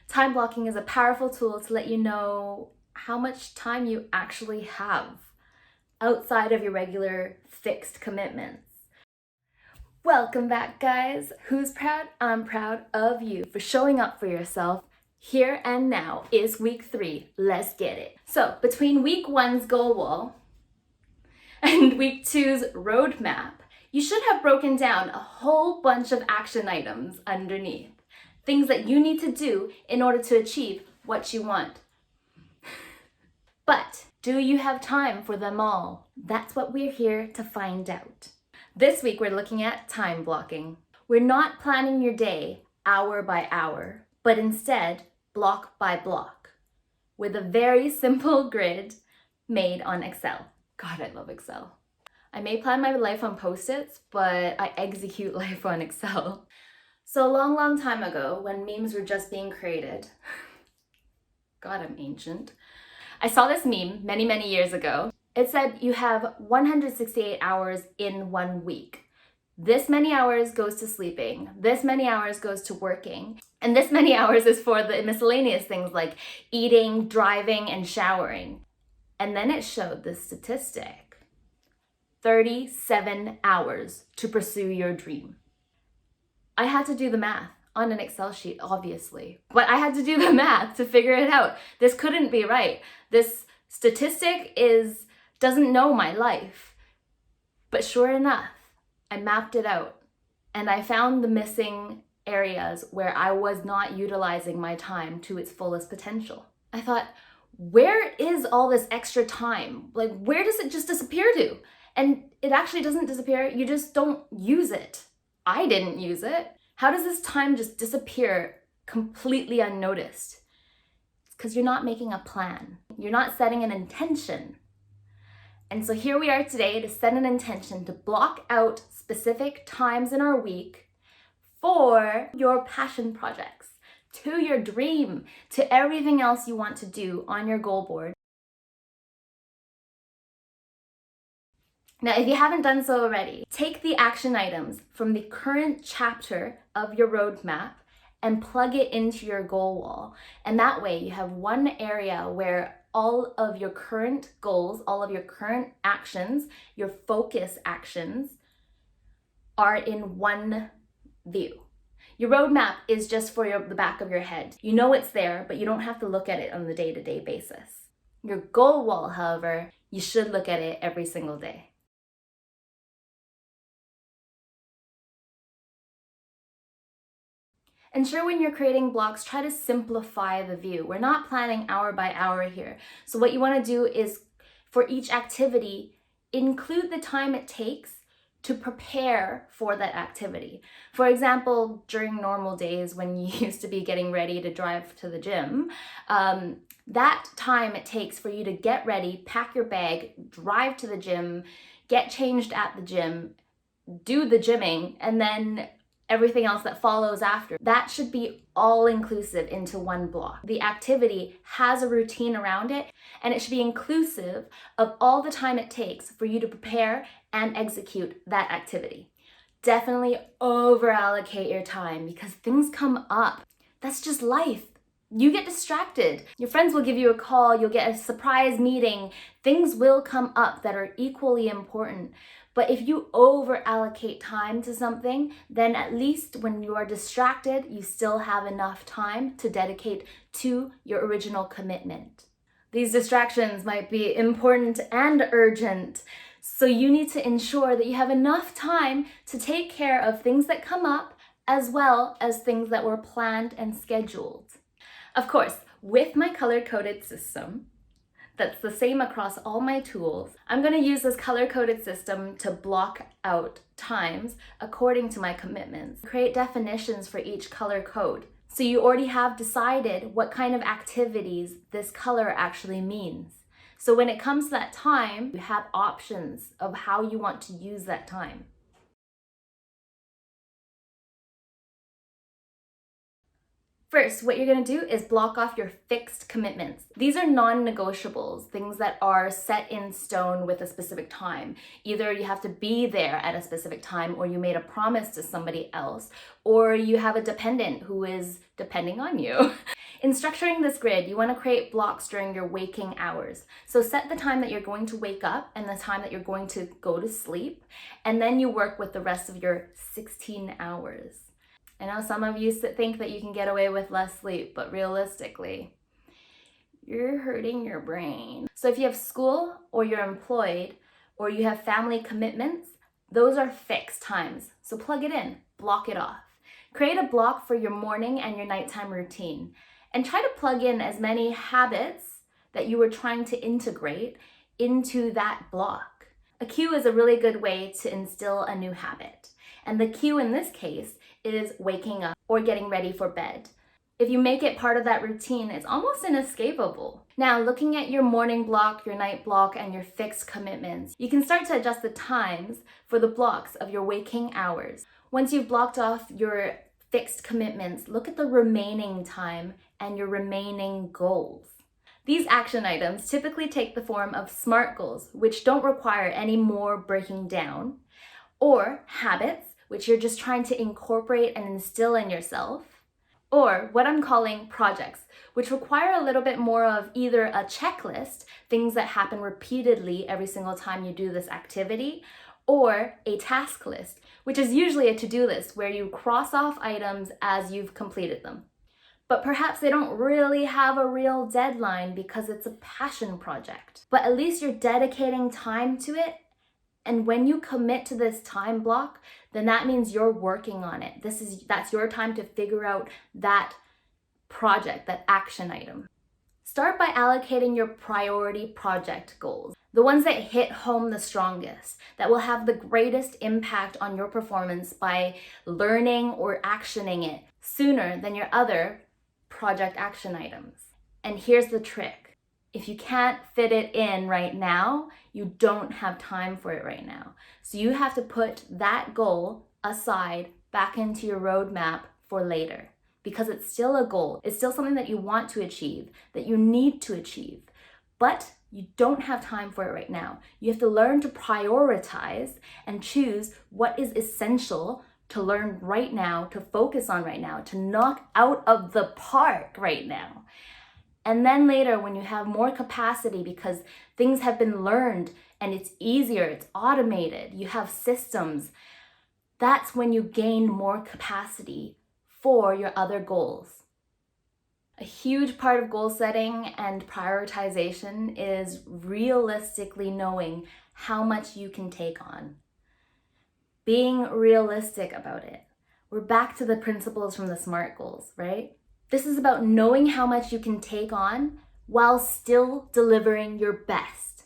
Time blocking is a powerful tool to let you know how much time you actually have outside of your regular fixed commitments. Welcome back, guys. Who's proud? I'm proud of you for showing up for yourself. Here and now is week 3. Let's get it. So between week 1's goal wall and week 2's roadmap, you should have broken down a whole bunch of action items underneath. Things that you need to do in order to achieve what you want. But do you have time for them all? That's what we're here to find out. This week we're looking at time blocking. We're not planning your day hour by hour, but instead block by block with a very simple grid made on Excel. God, I love Excel. I may plan my life on Post-its, but I execute life on Excel. So a long time ago, when memes were just being created, God, I'm ancient, I saw this meme many years ago. It said you have 168 hours in 1 week. This many hours goes to sleeping, this many hours goes to working, and this many hours is for the miscellaneous things like eating, driving, and showering. And then it showed the statistic: 37 hours to pursue your dream. I had to do the math on an Excel sheet, obviously, but I had to do the math to figure it out. This couldn't be right. This statistic doesn't know my life. But sure enough, I mapped it out and I found the missing areas where I was not utilizing my time to its fullest potential. I thought, where is all this extra time? Like, where does it just disappear to? And it actually doesn't disappear, you just don't use it. I didn't use it. How does this time just disappear completely unnoticed? It's because you're not making a plan. You're not setting an intention. And so here we are today to set an intention to block out specific times in our week for your passion projects, to your dream, to everything else you want to do on your goal board. Now, if you haven't done so already, take the action items from the current chapter of your roadmap and plug it into your goal wall. And that way you have one area where all of your current goals, all of your current actions, your focus actions are in one view. Your roadmap is just for the back of your head. You know it's there, but you don't have to look at it on the day-to-day basis. Your goal wall, however, you should look at it every single day. Ensure when you're creating blocks, try to simplify the view. We're not planning hour by hour here. So what you want to do is, for each activity, include the time it takes to prepare for that activity. For example, during normal days when you used to be getting ready to drive to the gym, that time it takes for you to get ready, pack your bag, drive to the gym, get changed at the gym, do the gymming, and then everything else that follows after. That should be all inclusive into one block. The activity has a routine around it, and it should be inclusive of all the time it takes for you to prepare and execute that activity. Definitely over-allocate your time because things come up. That's just life. You get distracted. Your friends will give you a call, you'll get a surprise meeting. Things will come up that are equally important. But if you over-allocate time to something, then at least when you are distracted, you still have enough time to dedicate to your original commitment. These distractions might be important and urgent, so you need to ensure that you have enough time to take care of things that come up as well as things that were planned and scheduled. Of course, with my color-coded system, that's the same across all my tools, I'm going to use this color-coded system to block out times according to my commitments. Create definitions for each color code. So you already have decided what kind of activities this color actually means. So when it comes to that time, you have options of how you want to use that time. First, what you're going to do is block off your fixed commitments. These are non-negotiables, things that are set in stone with a specific time. Either you have to be there at a specific time, or you made a promise to somebody else, or you have a dependent who is depending on you. In structuring this grid, you want to create blocks during your waking hours. So set the time that you're going to wake up and the time that you're going to go to sleep, and then you work with the rest of your 16 hours. I know some of you think that you can get away with less sleep, but realistically, you're hurting your brain. So if you have school or you're employed or you have family commitments, those are fixed times. So plug it in, block it off. Create a block for your morning and your nighttime routine, and try to plug in as many habits that you were trying to integrate into that block. A cue is a really good way to instill a new habit. And the cue in this case is waking up or getting ready for bed. If you make it part of that routine, it's almost inescapable. Now, looking at your morning block, your night block, and your fixed commitments, you can start to adjust the times for the blocks of your waking hours. Once you've blocked off your fixed commitments, look at the remaining time and your remaining goals. These action items typically take the form of SMART goals, which don't require any more breaking down, or habits, which you're just trying to incorporate and instill in yourself, or what I'm calling projects, which require a little bit more of either a checklist, things that happen repeatedly every single time you do this activity, or a task list, which is usually a to-do list where you cross off items as you've completed them. But perhaps they don't really have a real deadline because it's a passion project. But at least you're dedicating time to it. And when you commit to this time block, then that means you're working on it. That's your time to figure out that project, that action item. Start by allocating your priority project goals, the ones that hit home the strongest, that will have the greatest impact on your performance by learning or actioning it sooner than your other project action items. And here's the trick. If you can't fit it in right now, you don't have time for it right now. So you have to put that goal aside back into your roadmap for later, because it's still a goal. It's still something that you want to achieve, that you need to achieve, but you don't have time for it right now. You have to learn to prioritize and choose what is essential to learn right now, to focus on right now, to knock out of the park right now. And then later, when you have more capacity because things have been learned and it's easier, it's automated, you have systems, that's when you gain more capacity for your other goals. A huge part of goal setting and prioritization is realistically knowing how much you can take on. Being realistic about it. We're back to the principles from the SMART goals, right? This is about knowing how much you can take on while still delivering your best.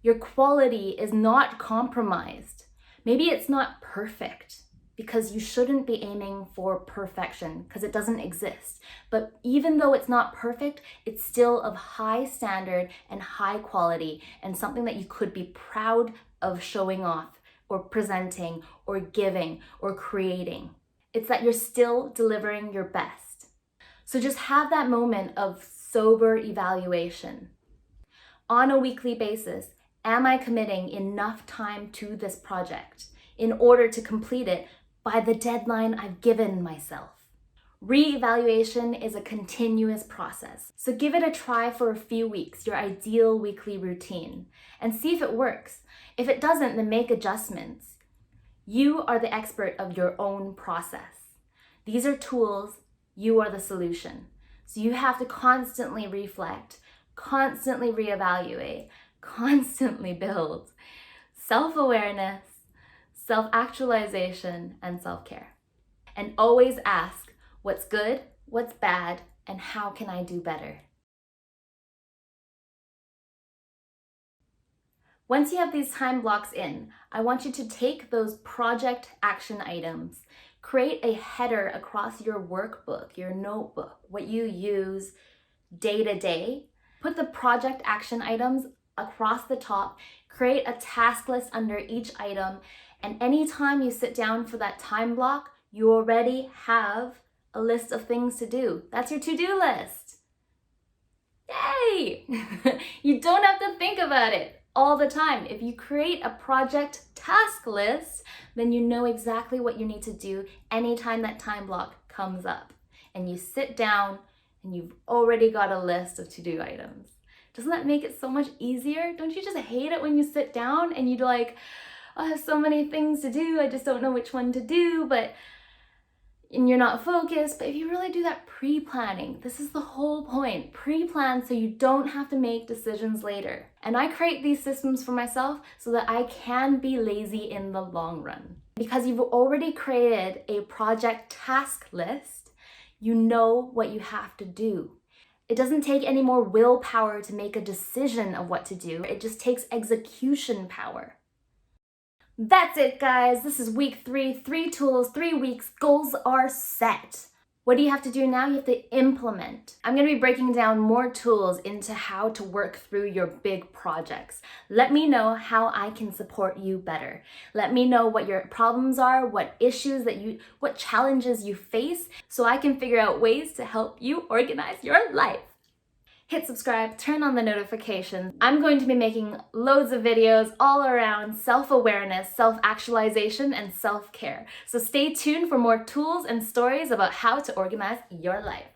Your quality is not compromised. Maybe it's not perfect, because you shouldn't be aiming for perfection because it doesn't exist. But even though it's not perfect, it's still of high standard and high quality and something that you could be proud of showing off or presenting or giving or creating. It's that you're still delivering your best. So just have that moment of sober evaluation. On a weekly basis, am I committing enough time to this project in order to complete it by the deadline I've given myself? Re-evaluation is a continuous process. So give it a try for a few weeks, your ideal weekly routine, and see if it works. If it doesn't, then make adjustments. You are the expert of your own process. These are tools. You are the solution. So you have to constantly reflect, constantly reevaluate, constantly build self-awareness, self-actualization, and self-care. And always ask, what's good, what's bad, and how can I do better? Once you have these time blocks in, I want you to take those project action items, create a header across your workbook, your notebook, what you use day to day. Put the project action items across the top, create a task list under each item, and anytime you sit down for that time block, you already have a list of things to do. That's your to-do list. Yay! You don't have to think about it all the time. If you create a project task list, then you know exactly what you need to do anytime that time block comes up. And you sit down and you've already got a list of to-do items. Doesn't that make it so much easier? Don't you just hate it when you sit down and you're like, oh, I have so many things to do, I just don't know which one to do, and you're not focused? But if you really do that pre-planning, this is the whole point. Pre-plan so you don't have to make decisions later. And I create these systems for myself so that I can be lazy in the long run. Because you've already created a project task list, you know what you have to do. It doesn't take any more willpower to make a decision of what to do. It just takes execution power. That's it, guys. This is week 3, 3 tools, 3 weeks, goals are set. What do you have to do now? You have to implement. I'm gonna be breaking down more tools into how to work through your big projects. Let me know how I can support you better. Let me know what your problems are, what issues what challenges you face, so I can figure out ways to help you organize your life. Hit subscribe, turn on the notifications. I'm going to be making loads of videos all around self-awareness, self-actualization, and self-care. So stay tuned for more tools and stories about how to organize your life.